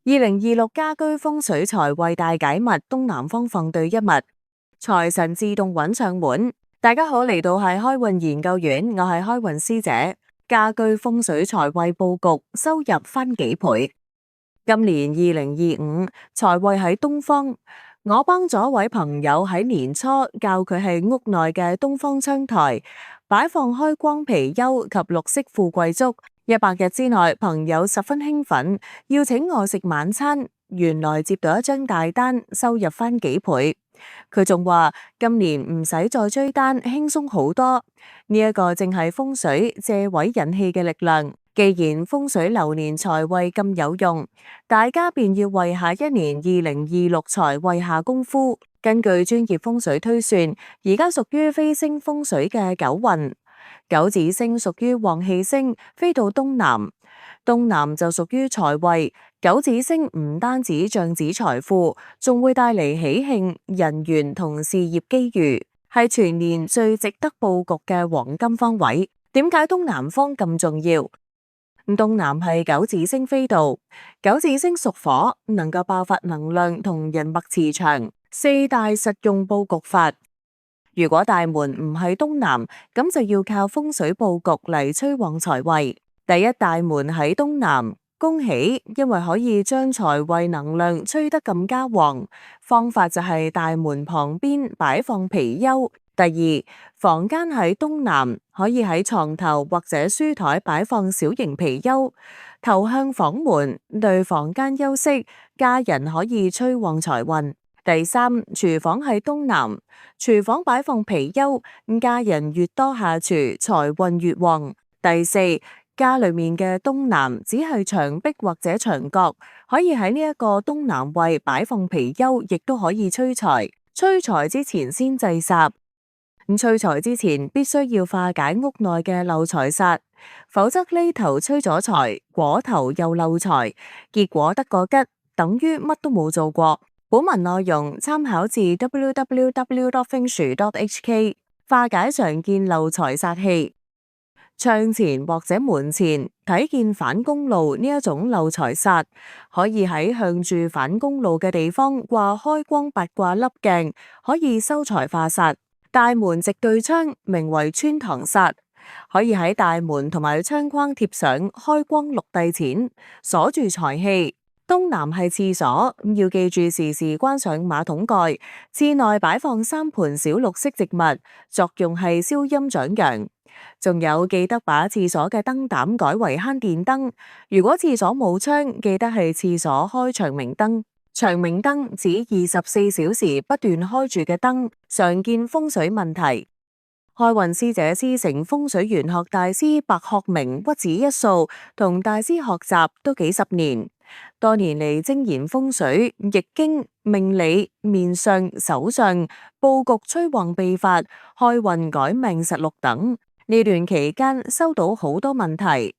2026家居風水財位大解密，東南方放對一物，財神自動揾上門。大家好，嚟到係開運研究院，我係開運師姐。家居風水財位佈局，收入翻幾倍。今年2025財位喺東方，我幫咗位朋友喺年初教佢喺屋內嘅東方窗台擺放開光貔貅及綠色富貴竹。100日之內，朋友十分興奮，要請我食晚餐。原來接到一張大單，收入翻幾倍。佢仲話今年唔使再追單，輕鬆好多。呢一個正係風水借位引氣嘅力量。既然風水流年財位咁有用，大家便要為下一年2026財位下功夫。根據專業風水推算，而家屬於飛星風水嘅九運。九紫星屬於旺氣星，飛到東南，東南就屬於財位。九紫星唔單止象指財富，仲會帶嚟喜慶、人緣同事業機遇，係全年最值得佈局嘅黃金方位。點解東南方咁重要？東南係九紫星飛度，九紫星屬火，能夠爆發能量同人脈磁場，四大實用佈局法。如果大門唔係東南，咁就要靠風水佈局嚟催旺財位。第一大門喺東南，恭喜，因為可以將財位能量催得更加旺。方法就係大門旁邊擺放貔貅。第二，房間喺東南，可以喺床頭或者書台擺放小型貔貅，頭向房門，對房間休息，家人可以催旺財運。第三，廚房喺東南，廚房擺放貔貅，家人越多下廚，財運越旺。第四，家裏面嘅東南只係牆壁或者牆角，可以喺呢一個東南位擺放貔貅，亦都可以催財。催財之前先制煞，催財之前必須要化解屋內嘅漏財煞，否則呢頭催咗財，果頭又漏財，結果得個吉，等於乜都冇做過。本文內容參考自 www.fengshui.hk， 化解常見漏財煞氣。窗前或者門前睇見反公路呢一種漏財煞，可以喺向住反公路嘅地方掛開光八卦粒鏡，可以收財化煞。大門直對窗，名為穿堂煞，可以喺大門同埋窗框貼上開光六帝錢，鎖住財氣。東南係廁所，要記住時時關上馬桶蓋。廁內擺放3盆小綠色植物，作用係消陰長陽。仲有，記得把廁所嘅燈膽改為慳電燈。如果廁所冇窗，記得係廁所開長明燈。長明燈指24小時不斷開住嘅燈，常見風水問題。開運師姐師承風水玄學大師白鶴鳴屈指一數，同大師學習都幾十年。多年嚟精研風水、易經、命理、面相、手相、佈局催旺秘法、開運改命實錄等。呢段期間收到好多問題，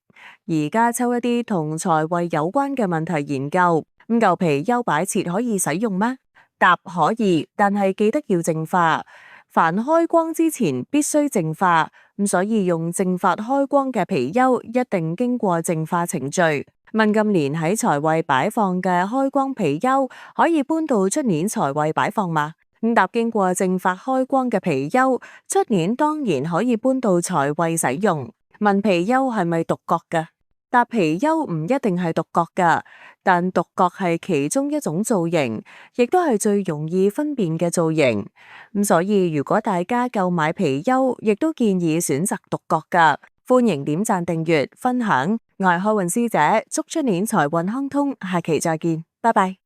而家抽一啲同財位有關嘅問題研究。咁舊貔貅擺設可以使用咩？答可以，但係記得要淨化。凡開光之前必須淨化，咁所以用正法開光嘅貔貅一定經過淨化程序。問今年喺財位擺放嘅開光貔貅可以搬到出年財位擺放嗎？答經過正法開光嘅貔貅，出年當然可以搬到財位使用。問貔貅係咪獨角嘅？答貔貅唔一定係獨角㗎，但獨角係其中一種造型，亦都係最容易分辨嘅造型。咁所以如果大家購買貔貅，亦都建議選擇獨角㗎。歡迎點讚、訂閱、分享。我係開運師姐，祝出年財運亨通，下期再見，拜拜。